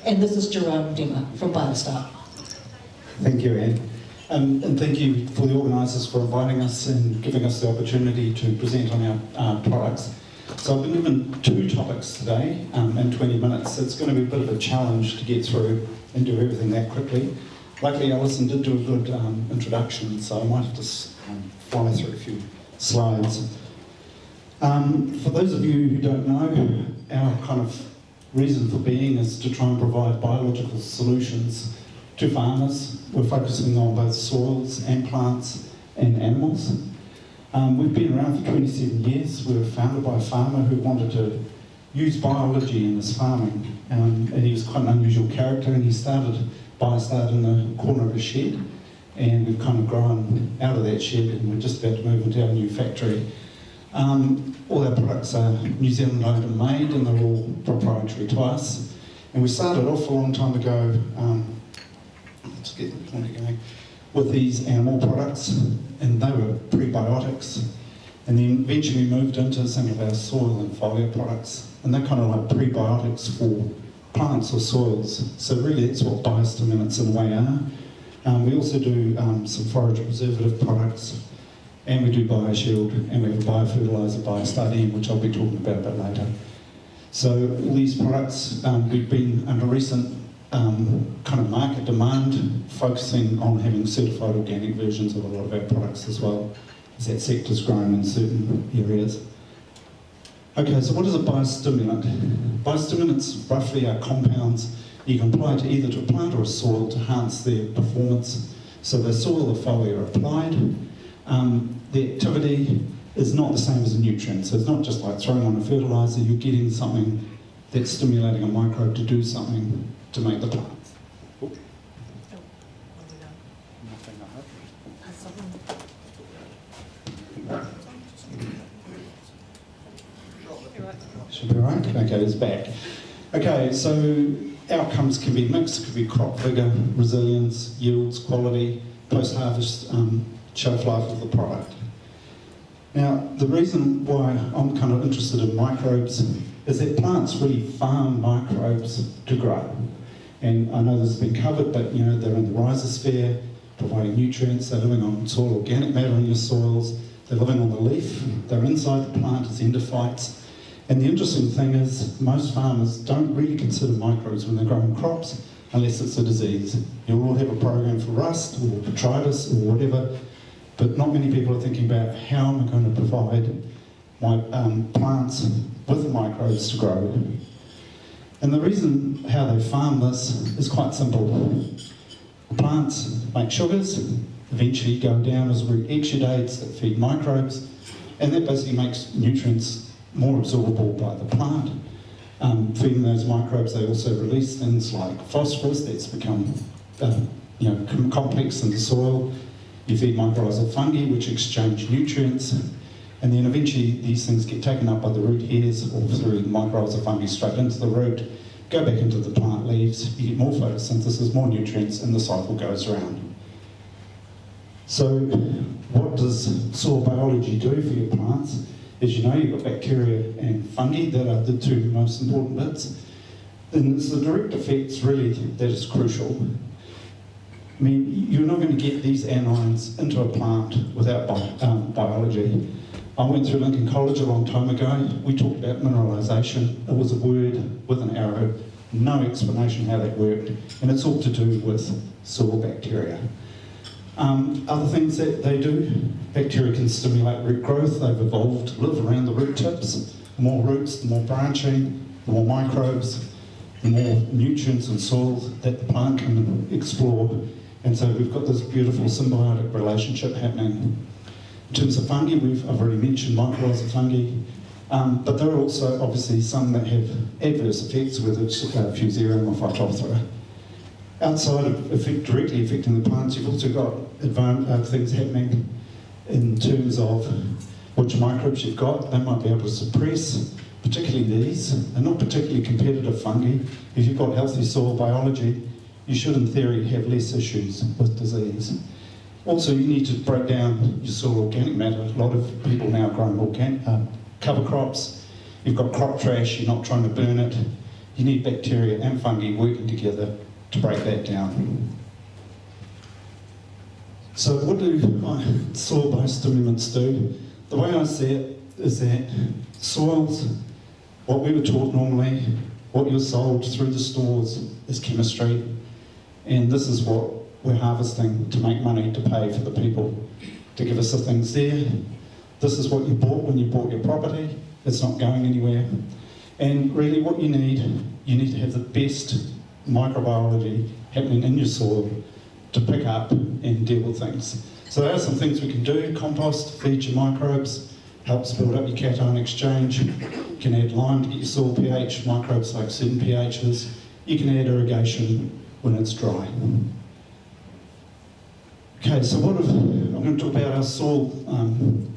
And this is Jerome Demmer from Biostart. Thank you, Anne. And thank you for the organisers for inviting us and giving us the opportunity to present on our products. So I've been given 2 topics today in 20 minutes. It's going to be a bit of a challenge to get through and do everything that quickly. Luckily, Alison did do a good introduction, so I might have to fly through a few slides. For those of you who don't know, our kind of reason for being is to try and provide biological solutions to farmers. We're focusing on both soils and plants and animals. We've been around for 27 years. We were founded by a farmer who wanted to use biology in his farming, and he was quite an unusual character, and he started Biostart in the corner of his shed, and we've kind of grown out of that shed, and we're just about to move into our new factory. All our products are New Zealand owned and made, and they're all proprietary to us. And we started off a long time ago, let's get the pointer going, with these animal products, and they were prebiotics. And then eventually we moved into some of our soil and foliar products, and they're kind of like prebiotics for plants or soils. So really that's what biostimulants in a way are. We also do some forage preservative products, and we do BioShield, and we have a Biofertilizer, Biostart, which I'll be talking about a bit later. So all these products, we've been under recent kind of market demand, focusing on having certified organic versions of a lot of our products as well, as that sector's grown in certain areas. Okay, so what is a biostimulant? Biostimulants roughly are compounds you can apply to either to a plant or a soil to enhance their performance. So the soil or foliar are applied. The activity is not the same as a nutrient, so it's not just like throwing on a fertiliser, you're getting something that's stimulating a microbe to do something to make the plant. Should be right. Okay, it's back. Okay, so outcomes can be mixed. It could be crop vigor, resilience, yields, quality, post-harvest shelf life of the product. Now, the reason why I'm kind of interested in microbes is that plants really farm microbes to grow. And I know this has been covered, but you know, they're in the rhizosphere, providing nutrients, they're living on soil organic matter in your soils, they're living on the leaf, they're inside the plant as endophytes. And the interesting thing is, most farmers don't really consider microbes when they're growing crops, unless it's a disease. You'll all have a program for rust, or botrytis, or whatever, but not many people are thinking about how am I going to provide my plants with the microbes to grow. And the reason how they farm this is quite simple. Plants make sugars, eventually go down as root exudates that feed microbes, and that basically makes nutrients more absorbable by the plant. Feeding those microbes, they also release things like phosphorus that's become complex in the soil. You feed mycorrhizal fungi, which exchange nutrients, and then eventually these things get taken up by the root hairs or through mycorrhizal fungi straight into the root, go back into the plant leaves, you get more photosynthesis, more nutrients, and the cycle goes around. So what does soil biology do for your plants? As you know, you've got bacteria and fungi that are the 2 most important bits. And it's the direct effects really that is crucial. I mean, you're not going to get these anions into a plant without biology. I went through Lincoln College a long time ago. We talked about mineralisation. It was a word with an arrow, no explanation how that worked, and it's all to do with soil bacteria. Other things that they do, bacteria can stimulate root growth. They've evolved to live around the root tips. The more roots, the more branching, the more microbes, the more nutrients and soil that the plant can explore. And so we've got this beautiful symbiotic relationship happening. In terms of fungi, I've already mentioned mycorrhizal fungi, but there are also obviously some that have adverse effects, whether it's Fusarium or Phytophthora. Outside of directly affecting the plants, you've also got things happening in terms of which microbes you've got. They might be able to suppress, particularly these. They're not particularly competitive fungi. If you've got healthy soil biology, you should in theory have less issues with disease. Also, you need to break down your soil organic matter. A lot of people now are growing cover crops. You've got crop trash, you're not trying to burn it. you need bacteria and fungi working together to break that down. So what do soil biostimulants do? The way I see it is that soils, what we were taught normally, what you're sold through the stores is chemistry, and this is what we're harvesting to make money to pay for the people to give us the things there. This is what you bought when you bought your property. It's not going anywhere. And really what you need to have the best microbiology happening in your soil to pick up and deal with things. So there are some things we can do. Compost feeds your microbes, helps build up your cation exchange. You can add lime to get your soil pH, microbes like certain pHs. You can add irrigation when it's dry. Okay, so I'm going to talk about our soil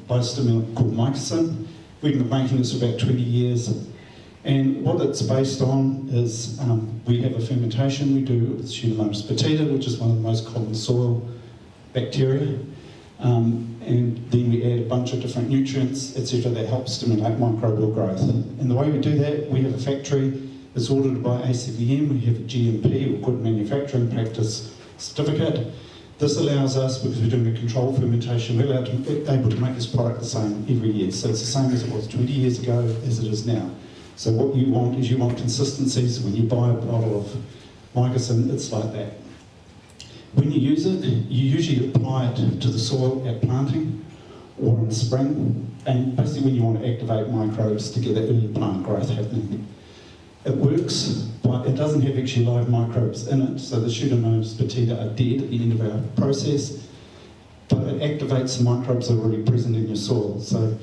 biostimulant called mycin. We've been making this for about 20 years. And what it's based on is we have a fermentation we do with Pseudomonas petita, which is one of the most common soil bacteria. And then we add a bunch of different nutrients, etc., that help stimulate microbial growth. And the way we do that, we have a factory that's audited by ACVM. We have a GMP, or Good Manufacturing Practice certificate. This allows us, because we're doing a controlled fermentation, we're able to make this product the same every year. So it's the same as it was 20 years ago as it is now. So what you want is consistency. So when you buy a bottle of mycin, it's like that. When you use it, you usually apply it to the soil at planting or in spring, and basically when you want to activate microbes to get that early plant growth happening. It works, but it doesn't have actually live microbes in it, so the Pseudomonas petita are dead at the end of our process, but it activates the microbes that are already present in your soil. So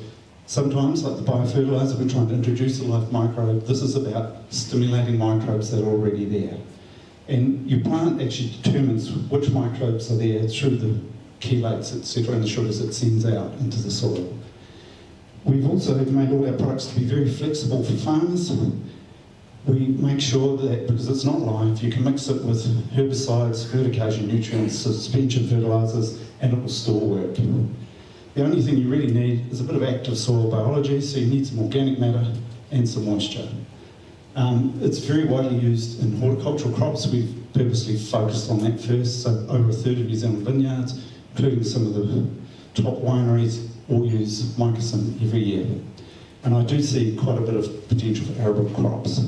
sometimes, like the biofertilizer, we're trying to introduce a live microbe. This is about stimulating microbes that are already there. And your plant actually determines which microbes are there through the chelates, etc., and the sugars it sends out into the soil. We've also made all our products to be very flexible for farmers. We make sure that, because it's not live, you can mix it with herbicides, fertigation nutrients, suspension fertilizers, and it will still work. The only thing you really need is a bit of active soil biology, so you need some organic matter and some moisture. It's very widely used in horticultural crops. We've purposely focused on that first, so over a third of New Zealand vineyards, including some of the top wineries, all use mycin every year. And I do see quite a bit of potential for arable crops.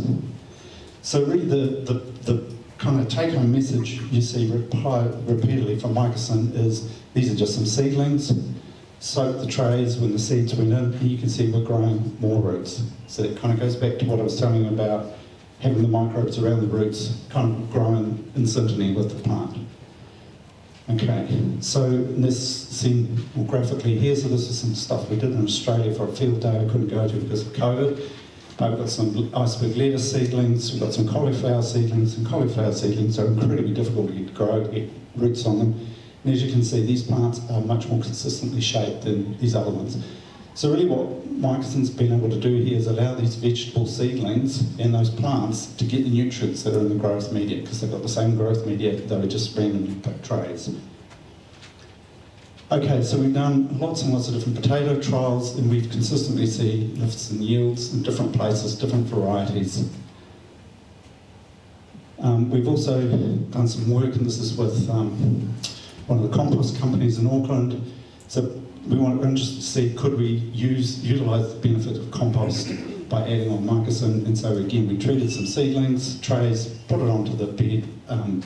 So really the kind of take-home message you see repeatedly from mycin is these are just some seedlings. Soak the trays when the seeds went in, and you can see we're growing more roots. So it kind of goes back to what I was telling you about having the microbes around the roots kind of growing in syntony with the plant. Okay, so this seen more graphically here, so this is some stuff we did in Australia for a field day I couldn't go to because of COVID. But we've got some iceberg lettuce seedlings, we've got some cauliflower seedlings, and cauliflower seedlings are incredibly difficult to get roots on them. And as you can see, these plants are much more consistently shaped than these other ones. So really what mycin's been able to do here is allow these vegetable seedlings and those plants to get the nutrients that are in the growth media, because they've got the same growth media, they were just randomly picked trays. Okay, so we've done lots and lots of different potato trials, and we've consistently seen lifts in yields in different places, different varieties. We've also done some work, and this is with one of the compost companies in Auckland. So we're interested to see, could we utilise the benefit of compost by adding on mycin? And so again, we treated some seedlings, trays, put it onto the bed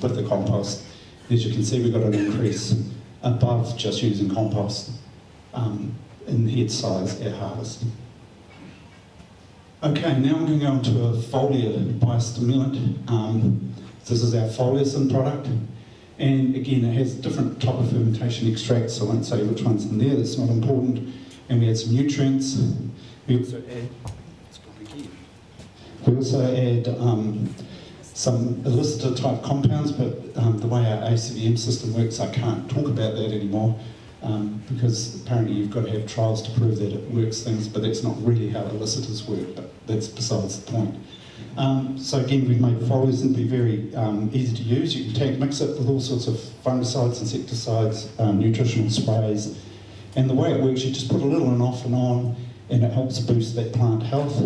with the compost. As you can see, we got an increase above just using compost in head size at harvest. Okay, now I'm going to go on to a foliar biostimulant. This is our Foliar product. And again, it has different type of fermentation extracts, so I won't say which one's in there, that's not important. And we add some nutrients. We also add, some elicitor type compounds, but the way our ACVM system works, I can't talk about that anymore because apparently you've got to have trials to prove that it works things, but that's not really how elicitors work, but that's besides the point. So again, we've made foliars and be very easy to use. You can mix it with all sorts of fungicides, insecticides, nutritional sprays. And the way it works, you just put a little and off and on, and it helps boost that plant health.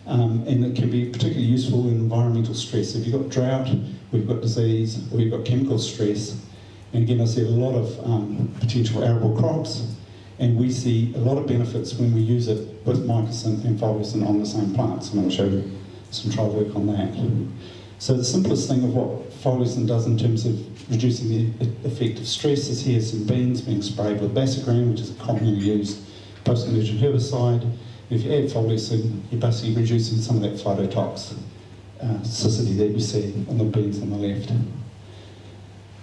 And it can be particularly useful in environmental environmental stress. If you've got drought, we've got disease, or you've got chemical stress. And again, I see a lot of potential arable crops, and we see a lot of benefits when we use it with mycosine and foliacin on the same plants, and I'll show you some trial work on that. So the simplest thing of what foliacin does in terms of reducing the effect of stress is here some beans being sprayed with basigram, which is a commonly used post-emergent herbicide. If you add foliacin, you're basically reducing some of that phytotoxicity that you see on the beans on the left.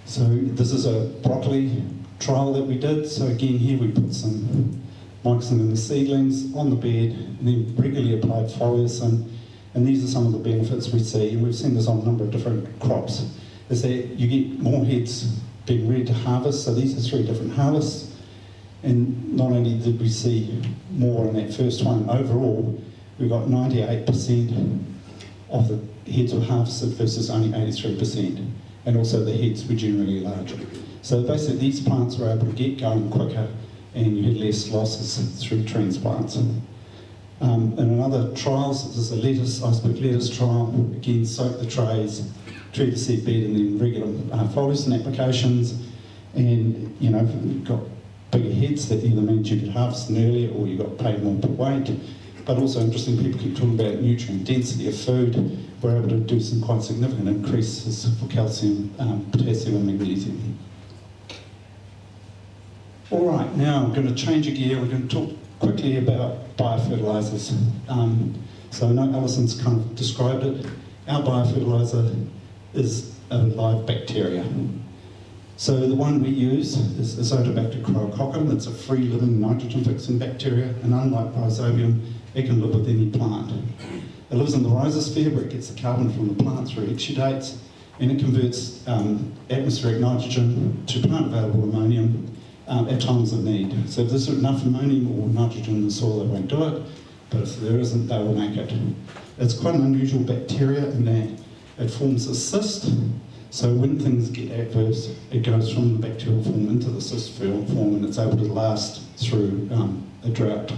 So this is a broccoli trial that we did. So again, here we put some mycosine in the seedlings on the bed, and then regularly applied foliacin. And these are some of the benefits we see, and we've seen this on a number of different crops, is that you get more heads being ready to harvest. So these are 3 different harvests. And not only did we see more in that first one, overall, we got 98% of the heads were harvested versus only 83%. And also the heads were generally larger. So basically these plants were able to get going quicker, and you had less losses through transplants. In another trial, so this is a lettuce, iceberg lettuce trial, again soak the trays, treat the seed bed, and then regular foliacin applications. And you know, if you've got bigger heads, that either means you could harvest them earlier or you got paid more per weight. But also interesting, people keep talking about nutrient density of food. We're able to do some quite significant increases for calcium, potassium and magnesium. All right, now I'm going to change a gear. We're going to talk quickly about biofertilizers. So I know Alison's kind of described it. Our biofertilizer is a live bacteria. So the one we use is Isotabactic. It's a free-living nitrogen-fixing bacteria, and unlike Rhizobium, it can live with any plant. It lives in the rhizosphere, where it gets the carbon from the plant through exudates, and it converts atmospheric nitrogen to plant-available ammonium at times of need. So if there's enough ammonium or nitrogen in the soil, they won't do it, but if there isn't, they will make it. It's quite an unusual bacteria in that it forms a cyst. So when things get adverse, it goes from the bacterial form into the cyst form, and it's able to last through a drought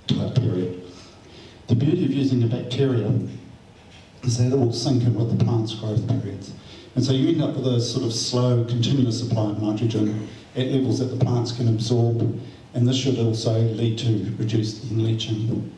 type period. The beauty of using a bacteria is that it will sync in with the plant's growth periods. And so you end up with a sort of slow, continuous supply of nitrogen at levels that the plants can absorb, and this should also lead to reduced leaching.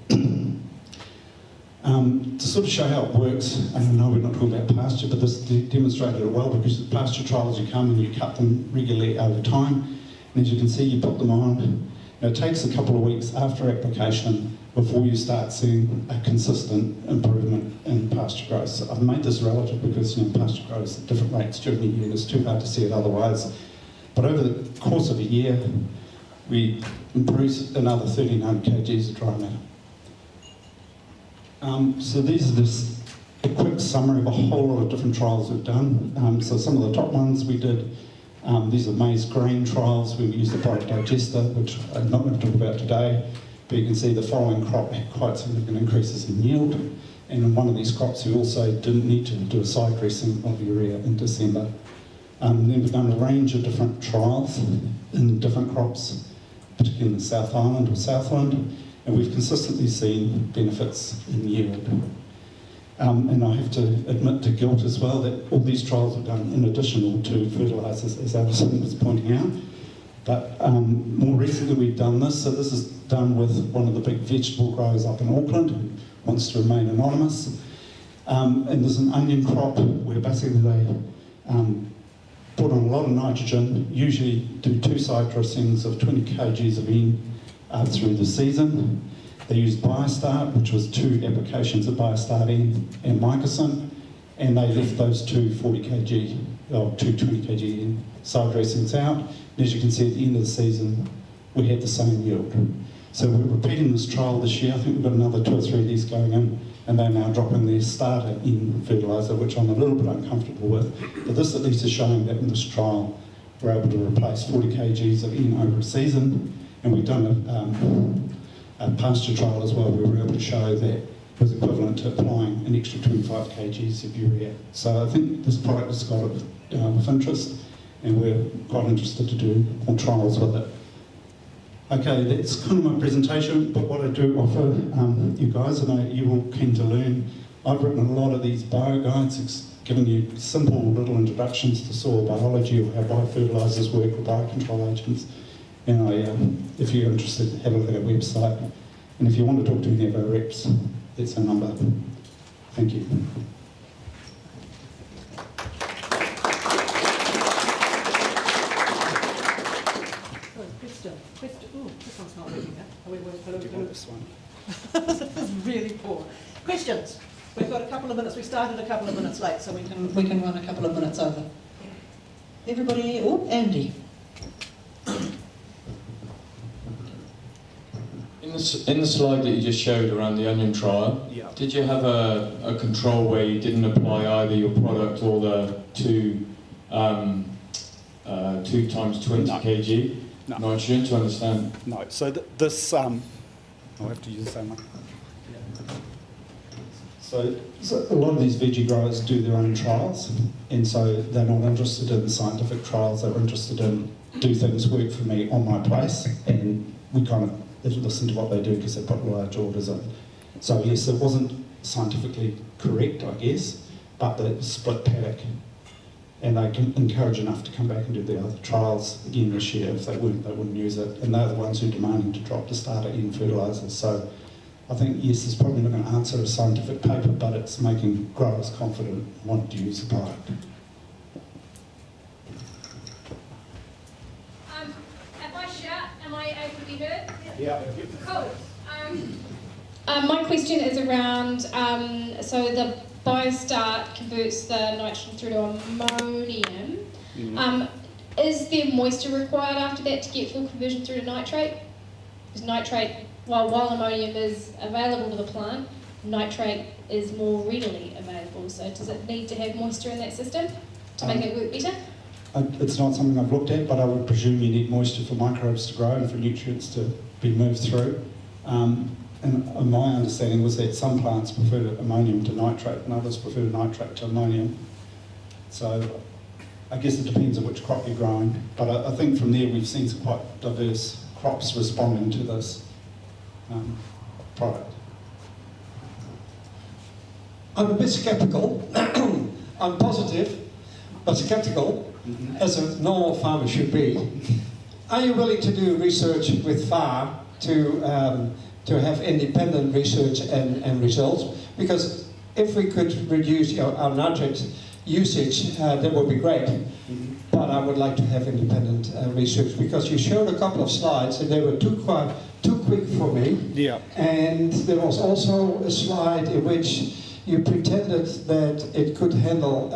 To sort of show how it works, and I know we're not talking about pasture, but this demonstrated it well, because the pasture trials, you come and you cut them regularly over time, and as you can see, you put them on. And it takes a couple of weeks after application before you start seeing a consistent improvement in pasture growth. So I've made this relative because pasture grows at different rates during the year, and it's too hard to see it otherwise. But over the course of a year, we improved another 1,300 kgs of dry matter. So these are just a quick summary of a whole lot of different trials we've done. So some of the top ones we did, these are maize grain trials. We used the product digester, which I'm not going to talk about today, but you can see the following crop had quite significant increases in yield. And in one of these crops, we also didn't need to do a side dressing of urea in December. Then we've done a range of different trials in different crops, particularly in the South Island or Southland, and we've consistently seen benefits in yield. And I have to admit to guilt as well that all these trials are done in addition to fertilisers, as Alison was pointing out. But more recently we've done this, so this is done with one of the big vegetable growers up in Auckland who wants to remain anonymous. And there's an onion crop where basically they put on a lot of nitrogen, usually do 2 side dressings of 20 kgs of N through the season. They used Biostart, which was 2 applications of Biostart N and mycosine, and they left those 2 40 kg, or 2 20 kg N side dressings out. And as you can see at the end of the season, we had the same yield. So we're repeating this trial this year. I think we've got another 2 or 3 of these going in, and they're now dropping their starter in fertiliser, which I'm a little bit uncomfortable with. But this at least is showing that in this trial, we're able to replace 40 kgs of N over a season. And we've done a pasture trial as well, where we were able to show that it was equivalent to applying an extra 25 kgs of urea. So I think this product has got of interest, and we're quite interested to do more trials with it. Okay, that's kind of my presentation, but what I do offer you guys, and you're all keen to learn I've written a lot of these bio guides, giving you simple little introductions to soil biology or how biofertilizers work or biocontrol agents. And if you're interested, have a look at our website. And if you want to talk to any of our reps, that's our number. Thank you. Question. Ooh, this one's not working. Hello. Do you want this one? This is really poor. Questions? We've got a couple of minutes. We started a couple of minutes late, so we can run a couple of minutes over. Everybody, oh, Andy. In the slide that you just showed around the onion trial, Yeah. did you have a control where you didn't apply either your product or the 2 times 20 kg nitrogen to understand? No, so this, I'll have to use the same one. So a lot of these veggie growers do their own trials, and so they're not interested in scientific trials, they're interested in do things work for me on my place, and we kind of listen to what they do because they put large orders in. So yes, it wasn't scientifically correct, I guess, but they split paddock. And they can encourage enough to come back and do the other trials again this year. If they weren't, they wouldn't use it. And they're the ones who are demanding to drop the starter in fertilisers. So I think, yes, it's probably not going to answer a scientific paper, but it's making growers confident and wanting to use the product. If I shout, am I able to be heard? Yeah. Cool. My question is around, so the Biostart converts the nitrogen through to ammonium. Is there moisture required after that to get full conversion through to nitrate? Because nitrate, while ammonium is available to the plant, nitrate is more readily available. So does it need to have moisture in that system to make it work better? It's not something I've looked at, but I would presume you need moisture for microbes to grow and for nutrients to be moved through. And my understanding was that some plants prefer ammonium to nitrate and others prefer nitrate to ammonium. So I guess it depends on which crop you're growing. But I think from there we've seen some quite diverse crops responding to this product. I'm a bit sceptical. I'm positive, but sceptical, as a normal farmer should be. Are you willing to do research with FAR to have independent research and results? Because if we could reduce our nitrate usage, that would be great. But I would like to have independent research, because you showed a couple of slides and they were too quick for me. Yeah. And there was also a slide in which you pretended that it could handle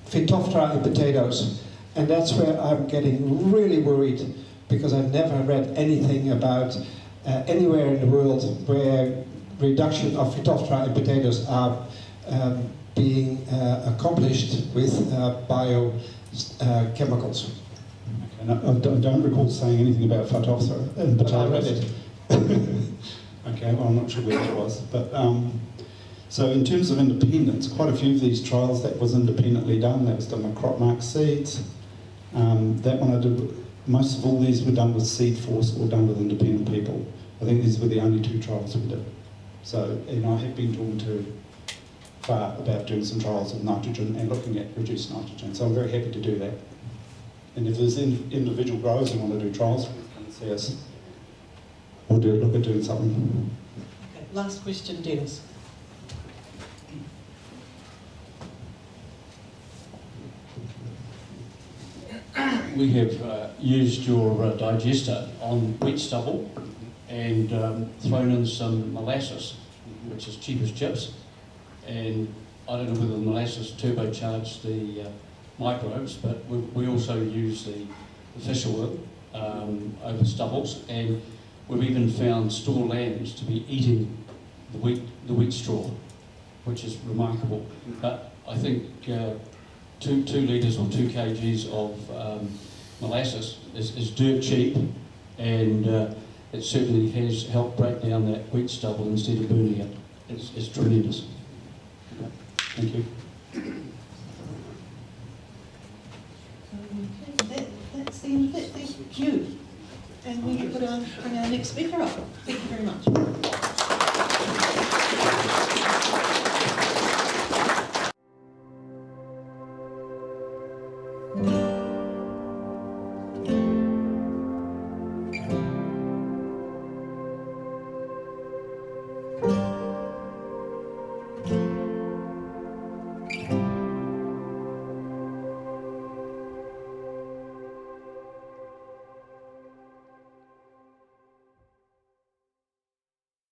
Phytophthora in potatoes. And that's where I'm getting really worried, because I've never read anything about anywhere in the world where reduction of Phytophthora in potatoes are being accomplished with biochemicals. Okay, I don't recall saying anything about Phytophthora in potatoes. But I read it. Okay, well, I'm not sure where it was. But so in terms of independence, quite a few of these trials that was independently done. That was done with crop mark seeds. That one I did. Most of all these were done with Seed Force or done with independent people. I think these were the only 2 trials we did. So, and I have been talking to FAR about doing some trials of nitrogen and looking at reduced nitrogen. So I'm very happy to do that. And if there's individual growers who want to do trials, come and see us. Or look at doing something. Okay, last question, Dennis. We have used your digester on wheat stubble and thrown in some molasses, which is cheap as chips. And I don't know whether the molasses turbocharged the microbes, but we also use the fish oil over stubbles, and we've even found store lambs to be eating the wheat straw, which is remarkable. But I think 2 litres or 2 kgs of molasses is dirt cheap, and it certainly has helped break down that wheat stubble instead of burning it. It's tremendous. Thank you. Okay, that's the end of it. Thank you. And we can bring our next speaker up. Thank you very much.